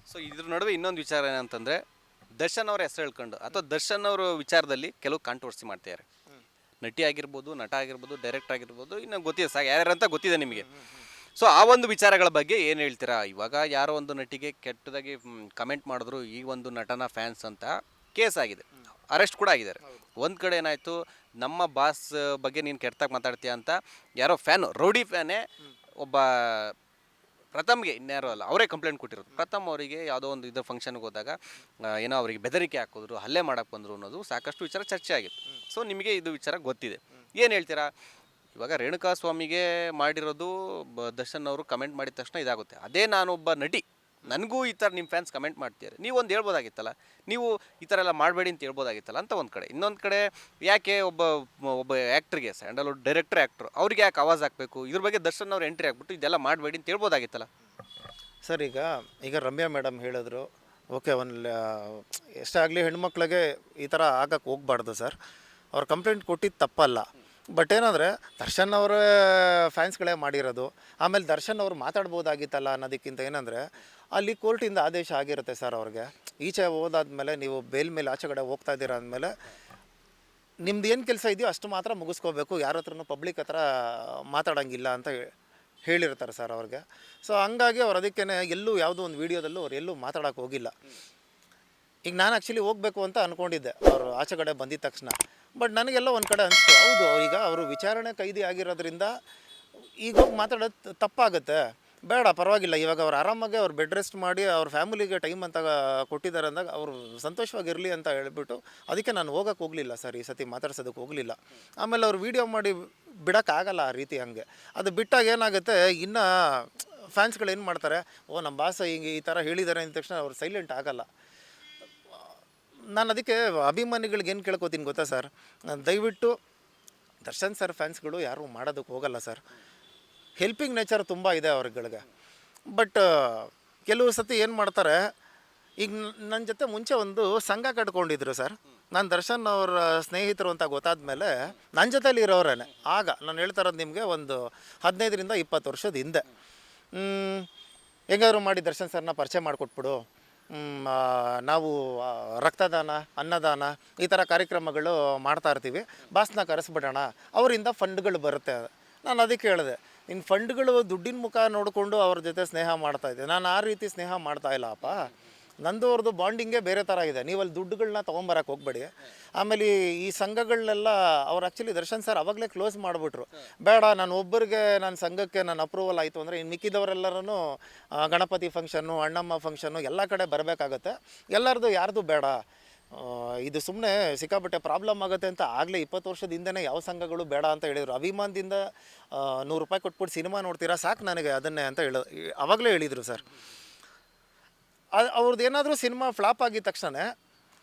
So ಇದ್ರ ನಡುವೆ ಇನ್ನೊಂದು ವಿಚಾರ ಏನಂತಂದರೆ ದರ್ಶನ್ ಅವರ ಹೆಸರು ಹೇಳ್ಕೊಂಡು ಅಥವಾ ದರ್ಶನ್ ಅವರ ವಿಚಾರದಲ್ಲಿ ಕೆಲವು ಕಾಂಟ್ರವರ್ಸಿ ಮಾಡ್ತಿದ್ದಾರೆ. ನಟಿ ಆಗಿರ್ಬೋದು, ನಟ ಆಗಿರ್ಬೋದು, ಡೈರೆಕ್ಟರ್ ಆಗಿರ್ಬೋದು, ಇನ್ನು ಗೊತ್ತಿದೆ ಯಾರ್ಯಾರಂತ ಗೊತ್ತಿದೆ ನಿಮಗೆ. ಸೊ ಆ ಒಂದು ವಿಚಾರಗಳ ಬಗ್ಗೆ ಏನು ಹೇಳ್ತೀರಾ? ಇವಾಗ ಯಾರೋ ಒಂದು ನಟಿಗೆ ಕೆಟ್ಟದಾಗಿ ಕಮೆಂಟ್ ಮಾಡಿದ್ರು, ಈ ಒಂದು ನಟನ ಫ್ಯಾನ್ಸ್ ಅಂತ ಕೇಸ್ ಆಗಿದೆ, ಅರೆಸ್ಟ್ ಕೂಡ ಆಗಿದ್ದಾರೆ. ಒಂದು ಕಡೆ ಏನಾಯಿತು, ನಮ್ಮ ಬಾಸ್ ಬಗ್ಗೆ ನೀನು ಕೆಟ್ಟದಾಗಿ ಮಾತಾಡ್ತೀಯ ಅಂತ ಯಾರೋ ಫ್ಯಾನು, ರೌಡಿ ಫ್ಯಾನೇ ಒಬ್ಬ ಪ್ರಥಮ್ಗೆ, ಇನ್ಯಾರೋ ಅಲ್ಲ, ಅವರೇ ಕಂಪ್ಲೇಂಟ್ ಕೊಟ್ಟಿರೋದು. ಪ್ರಥಮ್ ಅವರಿಗೆ ಯಾವುದೋ ಒಂದು ಇದು ಫಂಕ್ಷನ್ಗೆ ಹೋದಾಗ ಏನೋ ಅವರಿಗೆ ಬೆದರಿಕೆ ಹಾಕಿದ್ರು, ಹಲ್ಲೆ ಮಾಡೋಕ್ಕೆ ಬಂದರು ಅನ್ನೋದು ಸಾಕಷ್ಟು ವಿಚಾರ ಚರ್ಚೆ ಆಗಿತ್ತು. ಸೊ ನಿಮಗೆ ಇದು ವಿಚಾರ ಗೊತ್ತಿದೆ, ಏನು ಹೇಳ್ತೀರಾ? ಇವಾಗ ರೇಣುಕಾ ಸ್ವಾಮಿಗೆ ಮಾಡಿರೋದು ದರ್ಶನ್ ಅವರು ಕಮೆಂಟ್ ಮಾಡಿದ ತಕ್ಷಣ ಇದಾಗುತ್ತೆ. ಅದೇ ನಾನೊಬ್ಬ ನಟಿ, ನನಗೂ ಈ ಥರ ನಿಮ್ಮ ಫ್ಯಾನ್ಸ್ ಕಮೆಂಟ್ ಮಾಡ್ತೀರಿ, ನೀವು ಒಂದು ಹೇಳ್ಬೋದಾಗಿತ್ತಲ್ಲ, ನೀವು ಈ ಥರ ಎಲ್ಲ ಮಾಡಬೇಡಿ ಅಂತ ಹೇಳ್ಬೋದಾಗಿತ್ತಲ್ಲ ಅಂತ ಒಂದು ಕಡೆ. ಇನ್ನೊಂದು ಕಡೆ ಯಾಕೆ ಒಬ್ಬ ಒಬ್ಬ ಆ್ಯಕ್ಟ್ರಿಗೆ, ಸ್ಯಾಂಡಲ್ವುಡ್ ಡೈರೆಕ್ಟರ್ ಆ್ಯಕ್ಟ್ರು, ಅವ್ರಿಗೆ ಯಾಕೆ ಆವಾಜ್ ಹಾಕಬೇಕು? ಇದ್ರ ಬಗ್ಗೆ ದರ್ಶನ್ ಅವ್ರು ಎಂಟ್ರಿ ಹಾಕ್ಬಿಟ್ಟು ಇದೆಲ್ಲ ಮಾಡಬೇಡಿ ಅಂತ ಹೇಳ್ಬೋದಾಗಿತ್ತಲ್ಲ ಸರ್. ಈಗ ರಮ್ಯಾ ಮೇಡಮ್ ಹೇಳಿದ್ರು, ಓಕೆ, ಎಷ್ಟಾಗಲಿ ಹೆಣ್ಮಕ್ಳಿಗೆ ಈ ಥರ ಆಗಕ್ಕೆ ಹೋಗ್ಬಾರ್ದು ಸರ್. ಅವ್ರು ಕಂಪ್ಲೇಂಟ್ ಕೊಟ್ಟಿದ್ದು ತಪ್ಪಲ್ಲ. ಬಟ್ ಏನಂದರೆ ದರ್ಶನ್ ಅವರ ಫ್ಯಾನ್ಸ್ಗಳೇ ಮಾಡಿರೋದು. ಆಮೇಲೆ ದರ್ಶನ್ ಅವರು ಮಾತಾಡ್ಬೋದಾಗಿತ್ತಲ್ಲ ಅನ್ನೋದಕ್ಕಿಂತ ಏನಂದರೆ, ಅಲ್ಲಿ ಕೋರ್ಟಿಂದ ಆದೇಶ ಆಗಿರುತ್ತೆ ಸರ್. ಅವ್ರಿಗೆ ಈಚೆ ಹೋದಾದ್ಮೇಲೆ ನೀವು ಬೇಲ್ ಮೇಲೆ ಆಚೆ ಕಡೆ ಹೋಗ್ತಾ ಇದ್ದೀರಾ ಅಂದಮೇಲೆ ನಿಮ್ದು ಏನು ಕೆಲಸ ಇದೆಯೋ ಅಷ್ಟು ಮಾತ್ರ ಮುಗಿಸ್ಕೋಬೇಕು, ಯಾರ ಹತ್ರನೂ ಪಬ್ಲಿಕ್ ಹತ್ರ ಮಾತಾಡೋಂಗಿಲ್ಲ ಅಂತ ಹೇಳಿರ್ತಾರೆ ಸರ್ ಅವ್ರಿಗೆ. ಸೊ ಹಂಗಾಗಿ ಅವ್ರು ಅದಕ್ಕೇ ಎಲ್ಲೂ ಯಾವುದೋ ಒಂದು ವೀಡಿಯೋದಲ್ಲೂ ಅವ್ರು ಎಲ್ಲೂ ಮಾತಾಡೋಕ್ಕೆ ಹೋಗಿಲ್ಲ. ಈಗ ನಾನು ಆ್ಯಕ್ಚುಲಿ ಹೋಗಬೇಕು ಅಂತ ಅಂದ್ಕೊಂಡಿದ್ದೆ ಅವರು ಆಚೆ ಕಡೆ ಬಂದಿದ್ದ ತಕ್ಷಣ. ಬಟ್ ನನಗೆಲ್ಲ ಒಂದು ಕಡೆ ಅನಿಸ್ತು, ಹೌದು ಈಗ ಅವರು ವಿಚಾರಣೆ ಕೈದಿ ಆಗಿರೋದ್ರಿಂದ ಈಗ ಹೋಗಿ ಮಾತಾಡೋದು ತಪ್ಪಾಗುತ್ತೆ, ಬೇಡ ಪರವಾಗಿಲ್ಲ. ಇವಾಗ ಅವ್ರು ಆರಾಮಾಗಿ ಅವ್ರು ಬೆಡ್ ರೆಸ್ಟ್ ಮಾಡಿ ಅವ್ರ ಫ್ಯಾಮಿಲಿಗೆ ಟೈಮ್ ಅಂತ ಕೊಟ್ಟಿದ್ದಾರೆ ಅಂದಾಗ ಅವರು ಸಂತೋಷವಾಗಿರಲಿ ಅಂತ ಹೇಳ್ಬಿಟ್ಟು ಅದಕ್ಕೆ ನಾನು ಹೋಗೋಕ್ಕೆ ಹೋಗಲಿಲ್ಲ ಸರ್, ಈ ಸತಿ ಮಾತಾಡ್ಸೋದಕ್ಕೆ ಹೋಗಲಿಲ್ಲ. ಆಮೇಲೆ ಅವ್ರು ವೀಡಿಯೋ ಮಾಡಿ ಬಿಡೋಕ್ಕಾಗಲ್ಲ ಆ ರೀತಿ. ಹಂಗೆ ಅದು ಬಿಟ್ಟಾಗ ಏನಾಗುತ್ತೆ, ಇನ್ನು ಫ್ಯಾನ್ಸ್ಗಳು ಏನು ಮಾಡ್ತಾರೆ, ಓ ನಮ್ಮ ಬಾಸ ಹಿಂಗೆ ಈ ಥರ ಹೇಳಿದ್ದಾರೆ ಅಂದ ತಕ್ಷಣ ಅವ್ರು ಸೈಲೆಂಟ್ ಆಗಲ್ಲ. ನಾನು ಅದಕ್ಕೆ ಅಭಿಮಾನಿಗಳಿಗೆ ಏನು ಕೇಳ್ಕೊತೀನಿ ಗೊತ್ತಾ ಸರ್, ದಯವಿಟ್ಟು ದರ್ಶನ್ ಸರ್ ಫ್ಯಾನ್ಸ್ಗಳು ಯಾರೂ ಮಾಡೋದಕ್ಕೆ ಹೋಗಲ್ಲ ಸರ್. ಹೆಲ್ಪಿಂಗ್ ನೇಚರ್ ತುಂಬ ಇದೆ ಅವ್ರಗಳಿಗೆ. ಬಟ್ ಕೆಲವು ಸತಿ ಏನು ಮಾಡ್ತಾರೆ, ಈಗ ನನ್ನ ಜೊತೆ ಮುಂಚೆ ಒಂದು ಸಂಘ ಕಟ್ಕೊಂಡಿದ್ರು ಸರ್. ನಾನು ದರ್ಶನ್ ಅವರ ಸ್ನೇಹಿತರು ಅಂತ ಗೊತ್ತಾದ ಮೇಲೆ ನನ್ನ ಜೊತೆಲಿ ಇರೋರೇನೆ. ಆಗ ನಾನು ಹೇಳ್ತಾ ಇರೋದು ನಿಮಗೆ ಒಂದು 15ರಿಂದ 20 ವರ್ಷದ ಹಿಂದೆ. ಹೆಂಗಾದ್ರು ಮಾಡಿ ದರ್ಶನ್ ಸರ್ನ ಪರಿಚಯ ಮಾಡಿಕೊಟ್ಬಿಡು, ನಾವು ರಕ್ತದಾನ, ಅನ್ನದಾನ ಈ ಥರ ಕಾರ್ಯಕ್ರಮಗಳು ಮಾಡ್ತಾ ಇರ್ತೀವಿ, ಬಾಸ್ನ ಕರೆಸ್ಬಿಡೋಣ, ಅವರಿಂದ ಫಂಡ್ಗಳು ಬರುತ್ತೆ. ನಾನು ಅದಕ್ಕೆ ಹೇಳಿದೆ, ಇನ್ನು ಫಂಡ್ಗಳು ದುಡ್ಡಿನ ಮುಖ ನೋಡಿಕೊಂಡು ಅವ್ರ ಜೊತೆ ಸ್ನೇಹ ಮಾಡ್ತಾಯಿದ್ದೆ. ನಾನು ಆ ರೀತಿ ಸ್ನೇಹ ಮಾಡ್ತಾಯಿಲ್ಲಪ್ಪ. ನಂದು ಅವ್ರದ್ದು ಬಾಂಡಿಂಗೇ ಬೇರೆ ಥರ ಇದೆ. ನೀವು ಅಲ್ಲಿ ದುಡ್ಡುಗಳನ್ನ ತೊಗೊಂಬರಕ್ಕೆ ಹೋಗ್ಬೇಡಿ. ಆಮೇಲೆ ಈ ಸಂಘಗಳನ್ನೆಲ್ಲ ಅವ್ರು ಆ್ಯಕ್ಚುಲಿ ದರ್ಶನ್ ಸರ್ ಅವಾಗಲೇ ಕ್ಲೋಸ್ ಮಾಡಿಬಿಟ್ರು. ಬೇಡ, ನಾನು ಒಬ್ಬರಿಗೆ ನನ್ನ ಸಂಘಕ್ಕೆ ನಾನು ಅಪ್ರೂವಲ್ ಆಯಿತು ಅಂದರೆ ಇನ್ನು ಮಿಕ್ಕಿದವರೆಲ್ಲರೂ ಗಣಪತಿ ಫಂಕ್ಷನ್ನು, ಅಣ್ಣಮ್ಮ ಫಂಕ್ಷನ್ನು ಎಲ್ಲ ಕಡೆ ಬರಬೇಕಾಗತ್ತೆ, ಎಲ್ಲರದು ಯಾರ್ದು ಬೇಡ, ಇದು ಸುಮ್ಮನೆ ಸಿಕ್ಕಾಪಟ್ಟೆ ಪ್ರಾಬ್ಲಮ್ ಆಗುತ್ತೆ ಅಂತ ಆಗಲೇ 20 ವರ್ಷದ ಹಿಂದೆನೇ ಯಾವ ಸಂಘಗಳು ಬೇಡ ಅಂತ ಹೇಳಿದರು. ಅಭಿಮಾನದಿಂದ ₹100 ಕೊಟ್ಬಿಟ್ಟು ಸಿನಿಮಾ ನೋಡ್ತೀರಾ ಸಾಕು ನನಗೆ ಅದನ್ನೇ ಅಂತ ಆವಾಗಲೇ ಹೇಳಿದರು ಸರ್. ಅವ್ರದ್ದು ಏನಾದರೂ ಸಿನಿಮಾ ಫ್ಲಾಪ್ ಆಗಿದ ತಕ್ಷಣ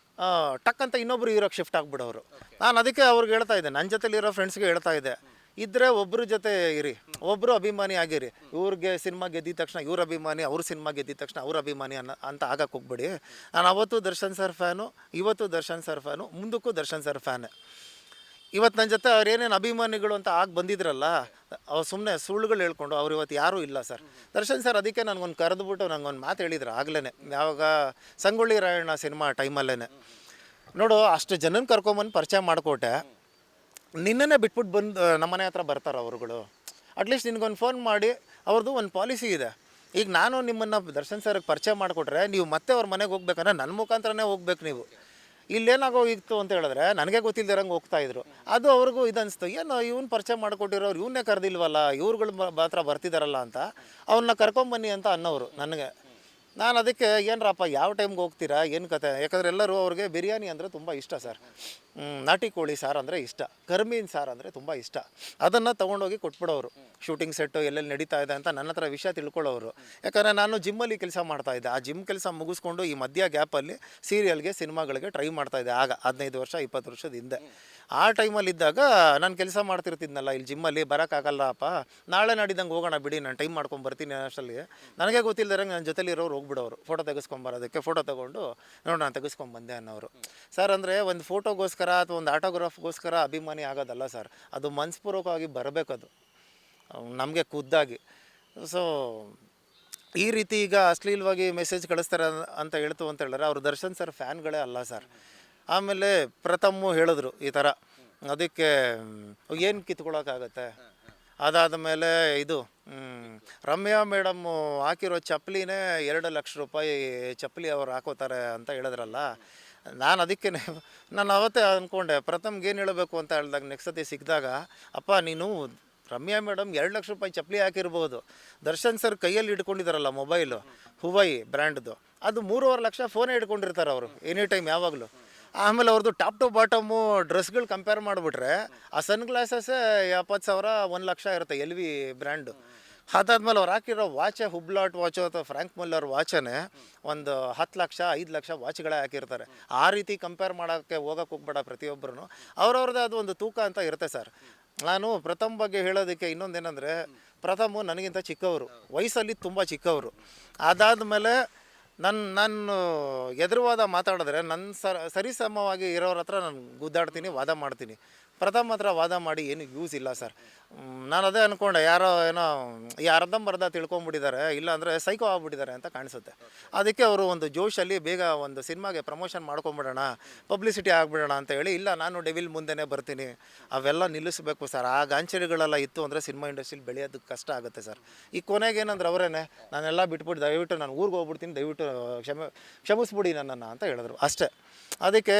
ಟಕ್ ಅಂತ ಇನ್ನೊಬ್ರು ಹೀರೋಗೆ ಶಿಫ್ಟ್ ಆಗಿಬಿಡೋರು. ನಾನು ಅದಕ್ಕೆ ಅವ್ರಿಗೆ ಹೇಳ್ತಾ ಇದ್ದೆ, ನನ್ನ ಜೊತೆಲಿರೋ ಫ್ರೆಂಡ್ಸ್ಗೆ ಹೇಳ್ತಾ ಇದ್ದೆ, ಇದ್ದರೆ ಒಬ್ಬರ ಜೊತೆ ಇರಿ, ಒಬ್ಬರು ಅಭಿಮಾನಿ ಆಗಿರಿ. ಇವ್ರಿಗೆ ಸಿನಿಮಾ ಗೆದ್ದಿದ ತಕ್ಷಣ ಇವ್ರ ಅಭಿಮಾನಿ, ಅವ್ರ ಸಿನಿಮಾ ಗೆದ್ದಿದ ತಕ್ಷಣ ಅವ್ರ ಅಭಿಮಾನಿ ಅಂತ ಆಗಕ್ಕೆ ಹೋಗ್ಬೇಡಿ. ನಾನು ಅವತ್ತು ದರ್ಶನ್ ಸರ್ ಫ್ಯಾನು, ಇವತ್ತು ದರ್ಶನ್ ಸರ್ ಫ್ಯಾನು, ಮುಂದಕ್ಕೂ ದರ್ಶನ್ ಸರ್ ಫ್ಯಾನೇ. ಇವತ್ತು ನನ್ನ ಜೊತೆ ಅವ್ರು ಏನೇನು ಅಭಿಮಾನಿಗಳು ಅಂತ ಆಗಿ ಬಂದಿದ್ರಲ್ಲ, ಅವ್ರು ಸುಮ್ಮನೆ ಸುಳ್ಳುಗಳು ಹೇಳ್ಕೊಂಡು ಅವ್ರು ಇವತ್ತು ಯಾರೂ ಇಲ್ಲ ಸರ್. ದರ್ಶನ್ ಸರ್ ಅದಕ್ಕೆ ನನಗೊಂದು ಕರೆದುಬಿಟ್ಟು ನನಗೊಂದು ಮಾತು ಹೇಳಿದ್ರು ಆಗಲೇ, ಯಾವಾಗ ಸಂಗೊಳ್ಳಿ ರಾಯಣ್ಣ ಸಿನಿಮಾ ಟೈಮಲ್ಲೇ, ನೋಡು ಅಷ್ಟು ಜನನ ಕರ್ಕೊಂಬಂದು ಪರಿಚಯ ಮಾಡಿಕೊಟ್ಟೆ, ನಿನ್ನೇ ಬಿಟ್ಬಿಟ್ಟು ಬಂದು ನಮ್ಮನೆ ಹತ್ರ ಬರ್ತಾರೆ ಅವರುಗಳು. ಅಟ್ಲೀಸ್ಟ್ ನಿನಗೊಂದು ಫೋನ್ ಮಾಡಿ, ಅವ್ರದ್ದು ಒಂದು ಪಾಲಿಸಿ ಇದೆ, ಈಗ ನಾನು ನಿಮ್ಮನ್ನು ದರ್ಶನ್ ಸರ್ಗೆ ಪರಿಚಯ ಮಾಡಿಕೊಟ್ರೆ ನೀವು ಮತ್ತೆ ಅವ್ರ ಮನೆಗೆ ಹೋಗ್ಬೇಕಂದ್ರೆ ನನ್ನ ಮುಖಾಂತರನೇ ಹೋಗ್ಬೇಕು. ನೀವು ಇಲ್ಲೇನಾಗೋಗಿತ್ತು ಅಂತ ಹೇಳಿದ್ರೆ ನನಗೆ ಗೊತ್ತಿಲ್ಲದಿರಂಗೆ ಹೋಗ್ತಾಯಿದ್ರು. ಅದು ಅವ್ರಿಗೂ ಇದನ್ನಿಸ್ತು, ಏನು ಇವ್ನು ಪರಿಚಯ ಮಾಡಿಕೊಟ್ಟಿರೋರು ಇವನ್ನೇ ಕರೆದಿಲ್ವಲ್ಲ, ಇವ್ರುಗಳು ಮಾತ್ರ ಬರ್ತಿದ್ದಾರಲ್ಲ ಅಂತ ಅವನ್ನ ಕರ್ಕೊಂಬನ್ನಿ ಅಂತ ಅನ್ನೋರು ನನಗೆ. ನಾನು ಅದಕ್ಕೆ ಏನರಪ್ಪ ಯಾವ ಟೈಮ್ಗೆ ಹೋಗ್ತೀರಾ, ಏನು ಕತೆ, ಯಾಕಂದರೆ ಎಲ್ಲರೂ ಅವ್ರಿಗೆ ಬಿರಿಯಾನಿ ಅಂದರೆ ತುಂಬ ಇಷ್ಟ ಸರ್, ನಾಟಿ ಕೋಳಿ ಸಾರು ಅಂದರೆ ಇಷ್ಟ, ಕರ್ಮೀನ್ ಸಾರು ಅಂದರೆ ತುಂಬ ಇಷ್ಟ. ಅದನ್ನು ತೊಗೊಂಡೋಗಿ ಕೊಟ್ಬಿಡೋರು. ಶೂಟಿಂಗ್ ಸೆಟ್ಟು ಎಲ್ಲೆಲ್ಲಿ ನಡೀತಾ ಇದೆ ಅಂತ ನನ್ನ ಹತ್ರ ವಿಷಯ ತಿಳ್ಕೊಳ್ಳೋರು. ಯಾಕಂದರೆ ನಾನು ಜಿಮ್ಮಲ್ಲಿ ಕೆಲಸ ಮಾಡ್ತಾಯಿದ್ದೆ. ಆ ಜಿಮ್ ಕೆಲಸ ಮುಗಿಸ್ಕೊಂಡು ಈ ಮಧ್ಯ ಗ್ಯಾಪಲ್ಲಿ ಸೀರಿಯಲ್ಗೆ, ಸಿನಿಮಾಗಳಿಗೆ ಟ್ರೈ ಮಾಡ್ತಾಯಿದ್ದೆ. ಆಗ 15 ವರ್ಷ 20 ವರ್ಷದ ಹಿಂದೆ. ಆ ಟೈಮಲ್ಲಿದ್ದಾಗ ನಾನು ಕೆಲಸ ಮಾಡ್ತಿರ್ತಿದ್ನಲ್ಲ ಇಲ್ಲಿ ಜಿಮ್ಮಲ್ಲಿ, ಬರೋಕ್ಕಾಗಲ್ಲಪ್ಪ, ನಾಳೆ ನಾಡಿದ್ದಂಗೆ ಹೋಗೋಣ ಬಿಡಿ, ನಾನು ಟೈಮ್ ಮಾಡ್ಕೊಂಡು ಬರ್ತೀನಿ ಅಷ್ಟರಲ್ಲಿ. ನನಗೆ ಗೊತ್ತಿಲ್ಲದಂಗೆ ನನ್ನ ಜೊತೆಲಿರೋರು ಹೋಗ್ಬಿಡೋರು ಫೋಟೋ ತೆಗೆಸ್ಕೊಂಬರೋದಕ್ಕೆ. ಫೋಟೋ ತೊಗೊಂಡು ನೋಡಿ ನಾನು ತೆಗೆಸ್ಕೊಂಬಂದೆ ಅನ್ನೋರು. ಸರ್ ಅಂದರೆ ಒಂದು ಫೋಟೋಗೋಸ್ಕರ ಅಥವಾ ಒಂದು ಆಟೋಗ್ರಾಫ್ಗೋಸ್ಕರ ಅಭಿಮಾನಿ ಆಗೋದಲ್ಲ ಸರ್, ಅದು ಮನಸ್ಪೂರ್ವಕವಾಗಿ ಬರಬೇಕದು ನಮಗೆ ಖುದ್ದಾಗಿ. ಸೊ ಈ ರೀತಿ ಈಗ ಅಶ್ಲೀಲವಾಗಿ ಮೆಸೇಜ್ ಕಳಿಸ್ತಾರೆ ಅಂತ ಹೇಳಿದ್ರೆ ಅವರು ದರ್ಶನ್ ಸರ್ ಫ್ಯಾನ್ಗಳೇ ಅಲ್ಲ ಸರ್. ಆಮೇಲೆ ಪ್ರಥಮು ಹೇಳಿದ್ರು ಈ ಥರ, ಅದಕ್ಕೆ ಏನು ಕಿತ್ಕೊಳ್ಳೋಕ್ಕಾಗತ್ತೆ. ಅದಾದ ಮೇಲೆ ಇದು ರಮ್ಯಾ ಮೇಡಮ್ಮು ಹಾಕಿರೋ ಚಪ್ಪಲಿನೇ 2 ಲಕ್ಷ ರೂಪಾಯಿ ಚಪ್ಪಲಿ ಅವ್ರು ಹಾಕೋತಾರೆ ಅಂತ ಹೇಳಿದ್ರಲ್ಲ. ನಾನು ಅದಕ್ಕೆ ನಾನು ಅವತ್ತೇ ಅಂದ್ಕೊಂಡೆ, ಪ್ರಥಮ್ಗೆ ಏನು ಹೇಳಬೇಕು ಅಂತ ಹೇಳಿದಾಗ ನೆಕ್ಸ್ಟ್ ಸತಿ ಸಿಕ್ಕಿದಾಗ, ಅಪ್ಪ ನೀನು ರಮ್ಯಾ ಮೇಡಮ್ 2 ಲಕ್ಷ ರೂಪಾಯಿ ಚಪ್ಪಲಿ ಹಾಕಿರ್ಬೋದು, ದರ್ಶನ್ ಸರ್ ಕೈಯಲ್ಲಿ ಇಟ್ಕೊಂಡಿದ್ದಾರಲ್ಲ ಮೊಬೈಲು ಹುವೈ ಬ್ರ್ಯಾಂಡ್ದು, ಅದು 3.5 ಲಕ್ಷ ಫೋನೇ ಇಟ್ಕೊಂಡಿರ್ತಾರೆ ಅವರು ಎನಿ ಟೈಮ್ ಯಾವಾಗಲೂ. ಆಮೇಲೆ ಅವ್ರದ್ದು ಟಾಪ್ ಟು ಬಾಟಮು ಡ್ರೆಸ್ಗಳು ಕಂಪೇರ್ ಮಾಡಿಬಿಟ್ರೆ ಆ ಸನ್ ಗ್ಲಾಸಸ್ಸೇ 70,000 1 ಲಕ್ಷ ಇರುತ್ತೆ LV ಬ್ರ್ಯಾಂಡು. ಅದಾದ್ಮೇಲೆ ಅವ್ರು ಹಾಕಿರೋ ವಾಚೆ ಹುಬ್ಲಾಟ್ ವಾಚು ಅಥವಾ ಫ್ರ್ಯಾಂಕ್ ಮುಲ್ಲರ್ ವಾಚನೇ ಒಂದು 10 ಲಕ್ಷ 5 ಲಕ್ಷ ವಾಚ್ಗಳೇ ಹಾಕಿರ್ತಾರೆ. ಆ ರೀತಿ ಕಂಪೇರ್ ಮಾಡೋಕ್ಕೆ ಹೋಗಬೇಡ ಪ್ರತಿಯೊಬ್ಬರೂ. ಅವ್ರವ್ರದ್ದೇ ಅದು ಒಂದು ತೂಕ ಅಂತ ಇರುತ್ತೆ ಸರ್. ನಾನು ಪ್ರಥಮ್ ಬಗ್ಗೆ ಹೇಳೋದಕ್ಕೆ ಇನ್ನೊಂದೇನೆಂದರೆ, ಪ್ರಥಮು ನನಗಿಂತ ಚಿಕ್ಕವರು, ವಯಸ್ಸಲ್ಲಿ ತುಂಬ ಚಿಕ್ಕವರು. ಅದಾದಮೇಲೆ ನಾನು ಎದುರುವಾದ ಮಾತಾಡಿದ್ರೆ ನನ್ನ ಸರಿಸಮವಾಗಿ ಇರೋರ ಹತ್ರ ನಾನು ಗುದ್ದಾಡ್ತೀನಿ, ವಾದ ಮಾಡ್ತೀನಿ. ಪ್ರಥಮ್ ಹತ್ರ ವಾದ ಮಾಡಿ ಏನು ಯೂಸ್ ಇಲ್ಲ ಸರ್. ನಾನು ಅದೇ ಅಂದ್ಕೊಂಡೆ, ಯಾರೋ ಏನೋ ಅರ್ಧಂಬರ್ಧ ತಿಳ್ಕೊಂಬಿಟ್ಟಿದ್ದಾರೆ, ಇಲ್ಲಾಂದರೆ ಸೈಕೋ ಆಗ್ಬಿಟ್ಟಿದ್ದಾರೆ ಅಂತ ಕಾಣಿಸುತ್ತೆ. ಅದಕ್ಕೆ ಅವರು ಒಂದು ಜೋಶಲ್ಲಿ ಬೇಗ ಒಂದು ಸಿನಿಮಾಗೆ ಪ್ರಮೋಷನ್ ಮಾಡ್ಕೊಂಬಿಡೋಣ, ಪಬ್ಲಿಸಿಟಿ ಆಗಿಬಿಡೋಣ ಅಂತ ಹೇಳಿ, ಇಲ್ಲ ನಾನು ಡೆವಿಲ್ ಮುಂದೆನೇ ಬರ್ತೀನಿ, ಅವೆಲ್ಲ ನಿಲ್ಲಿಸಬೇಕು ಸರ್. ಆ ಗಾಂಚಲಿಗಳೆಲ್ಲ ಇತ್ತು ಅಂದರೆ ಸಿನಿಮಾ ಇಂಡಸ್ಟ್ರಿಲಿ ಬೆಳೆಯೋದಕ್ಕೆ ಕಷ್ಟ ಆಗುತ್ತೆ ಸರ್. ಈ ಕೊನೆಗೆ ಏನಂದ್ರೆ ಅವರೇನೆ, ನಾನೆಲ್ಲ ಬಿಟ್ಬಿಟ್ಟು ದಯವಿಟ್ಟು ನಾನು ಊರಿಗೆ ಹೋಗ್ಬಿಡ್ತೀನಿ, ದಯವಿಟ್ಟು ಕ್ಷಮಿಸ್ಬಿಡಿ ನನ್ನನ್ನು ಅಂತ ಹೇಳಿದ್ರು ಅಷ್ಟೇ. ಅದಕ್ಕೆ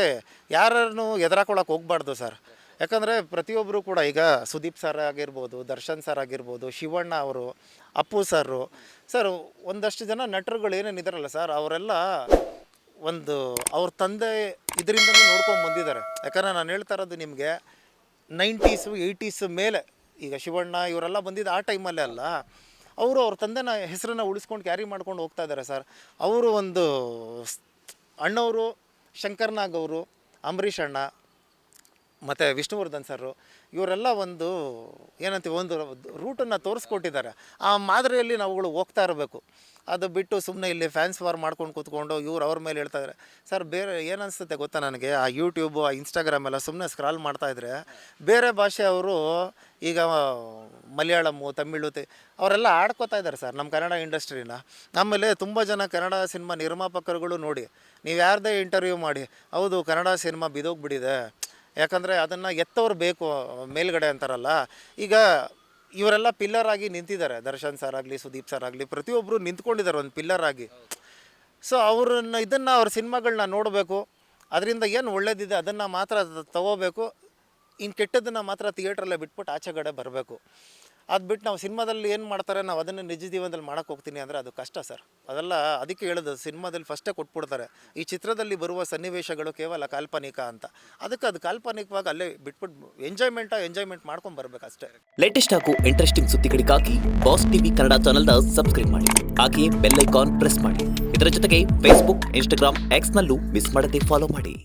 ಯಾರನ್ನು ಎದುರಾಕೊಳ್ಳೋಕೆ ಹೋಗ್ಬಾರ್ದು ಸರ್. ಯಾಕಂದರೆ ಪ್ರತಿಯೊಬ್ಬರು ಕೂಡ, ಈಗ ಸುದೀಪ್ ಸರ್ ಆಗಿರ್ಬೋದು, ದರ್ಶನ್ ಸರ್ ಆಗಿರ್ಬೋದು, ಶಿವಣ್ಣ ಅವರು, ಅಪ್ಪು ಸರ್, ಒಂದಷ್ಟು ಜನ ನಟರುಗಳು ಏನೇನಿದಾರಲ್ಲ ಸರ್, ಅವರೆಲ್ಲ ಒಂದು ಅವ್ರ ತಂದೆ ಇದರಿಂದಲೂ ನೋಡ್ಕೊಂಡು ಬಂದಿದ್ದಾರೆ. ಯಾಕಂದರೆ ನಾನು ಹೇಳ್ತಾ ಇರೋದು ನಿಮಗೆ 90s 80s ಮೇಲೆ, ಈಗ ಶಿವಣ್ಣ ಇವರೆಲ್ಲ ಬಂದಿದ್ದು ಆ ಟೈಮಲ್ಲೇ ಅಲ್ಲ. ಅವರು ಅವ್ರ ತಂದೆನ ಹೆಸರನ್ನು ಉಳಿಸ್ಕೊಂಡು ಕ್ಯಾರಿ ಮಾಡ್ಕೊಂಡು ಹೋಗ್ತಾ ಇದ್ದಾರೆ ಸರ್. ಅವರು ಒಂದು ಅಣ್ಣವರು, ಶಂಕರ್ನಾಗ್ ಅವರು, ಅಂಬರೀಷ್ ಅಣ್ಣ ಮತ್ತು ವಿಷ್ಣುವರ್ಧನ್ ಸರು, ಇವರೆಲ್ಲ ಒಂದು ಏನಂತೀವಿ, ಒಂದು ರೂಟನ್ನು ತೋರಿಸ್ಕೊಟ್ಟಿದ್ದಾರೆ. ಆ ಮಾದರಿಯಲ್ಲಿ ನಾವುಗಳು ಹೋಗ್ತಾ ಇರಬೇಕು. ಅದು ಬಿಟ್ಟು ಸುಮ್ಮನೆ ಇಲ್ಲಿ ಫ್ಯಾನ್ಸ್ ವಾರ್ ಮಾಡ್ಕೊಂಡು ಕೂತ್ಕೊಂಡು ಇವ್ರು ಅವ್ರ ಮೇಲೆ ಹೇಳ್ತಾ ಇದ್ದಾರೆ ಸರ್. ಬೇರೆ ಏನನ್ಸುತ್ತೆ ಗೊತ್ತಾ ನನಗೆ, ಆ ಯೂಟ್ಯೂಬು, ಆ ಇನ್ಸ್ಟಾಗ್ರಾಮ್ ಎಲ್ಲ ಸುಮ್ಮನೆ ಸ್ಕ್ರಾಲ್ ಮಾಡ್ತಾಯಿದ್ರೆ ಬೇರೆ ಭಾಷೆ ಅವರು, ಈಗ ಮಲಯಾಳಮ್ಮು, ತಮಿಳು, ಅವರೆಲ್ಲ ಆಡ್ಕೋತಾ ಇದ್ದಾರೆ ಸರ್ ನಮ್ಮ ಕನ್ನಡ ಇಂಡಸ್ಟ್ರಿನ. ಆಮೇಲೆ ತುಂಬ ಜನ ಕನ್ನಡ ಸಿನಿಮಾ ನಿರ್ಮಾಪಕರುಗಳು ನೋಡಿ, ನೀವು ಯಾರದೇ ಇಂಟರ್ವ್ಯೂ ಮಾಡಿ, ಹೌದು ಕನ್ನಡ ಸಿನಿಮಾ ಬಿದೋಗ್ಬಿಟ್ಟಿದೆ, ಯಾಕಂದರೆ ಅದನ್ನು ಎತ್ತವ್ರು ಬೇಕು ಮೇಲ್ಗಡೆ ಅಂತಾರಲ್ಲ. ಈಗ ಇವರೆಲ್ಲ ಪಿಲ್ಲರ್ ಆಗಿ ನಿಂತಿದ್ದಾರೆ, ದರ್ಶನ್ ಸರ್ ಆಗಲಿ, ಸುದೀಪ್ ಸರ್ ಆಗಲಿ, ಪ್ರತಿಯೊಬ್ಬರು ನಿಂತ್ಕೊಂಡಿದ್ದಾರೆ ಒಂದು ಪಿಲ್ಲರ್ ಆಗಿ. ಸೊ ಇದನ್ನು ಅವ್ರ ಸಿನಿಮಾಗಳನ್ನ ನೋಡಬೇಕು, ಅದರಿಂದ ಏನು ಒಳ್ಳೇದಿದೆ ಅದನ್ನು ಮಾತ್ರ ತಗೋಬೇಕು, ಇನ್ನು ಕೆಟ್ಟದನ್ನು ಮಾತ್ರ ಥಿಯೇಟ್ರಲ್ಲೇ ಬಿಟ್ಬಿಟ್ಟು ಆಚೆಗಡೆ ಬರಬೇಕು. ಅದು ಬಿಟ್ಟು ನಾವು ಸಿನಿಮಾದಲ್ಲಿ ಏನು ಮಾಡ್ತಾರೆ, ನಾವು ಅದನ್ನು ನಿಜ ಜೀವನದಲ್ಲಿ ಮಾಡೋಕ್ಕೆ ಹೋಗ್ತೀನಿ ಅಂದರೆ ಅದು ಕಷ್ಟ ಸರ್. ಅದೆಲ್ಲ ಅದಕ್ಕೆ ಹೇಳೋದು, ಸಿನಿಮಾದಲ್ಲಿ ಫಸ್ಟೇ ಕೊಟ್ಬಿಡ್ತಾರೆ, ಈ ಚಿತ್ರದಲ್ಲಿ ಬರುವ ಸನ್ನಿವೇಶಗಳು ಕೇವಲ ಕಾಲ್ಪನಿಕ ಅಂತ. ಅದಕ್ಕೆ ಅದು ಕಾಲ್ಪನಿಕವಾಗಿ ಅಲ್ಲೇ ಬಿಟ್ಬಿಟ್ಟು ಎಂಜಾಯ್ಮೆಂಟ್ ಮಾಡ್ಕೊಂಡು ಬರಬೇಕು ಅಷ್ಟೇ. ಲೇಟೆಸ್ಟ್ ಹಾಗೂ ಇಂಟ್ರೆಸ್ಟಿಂಗ್ ಸುದ್ದಿಗಳಿಗಾಗಿ ಬಾಸ್ ಟಿವಿ ಕನ್ನಡ ಚಾನೆಲ್ನ ಸಬ್ಸ್ಕ್ರೈಬ್ ಮಾಡಿ, ಹಾಗೆಯೇ ಬೆಲ್ ಐಕಾನ್ ಪ್ರೆಸ್ ಮಾಡಿ. ಇದರ ಜೊತೆಗೆ ಫೇಸ್ಬುಕ್, ಇನ್ಸ್ಟಾಗ್ರಾಮ್, ಎಕ್ಸ್ನಲ್ಲೂ ಮಿಸ್ ಮಾಡದೆ ಫಾಲೋ ಮಾಡಿ.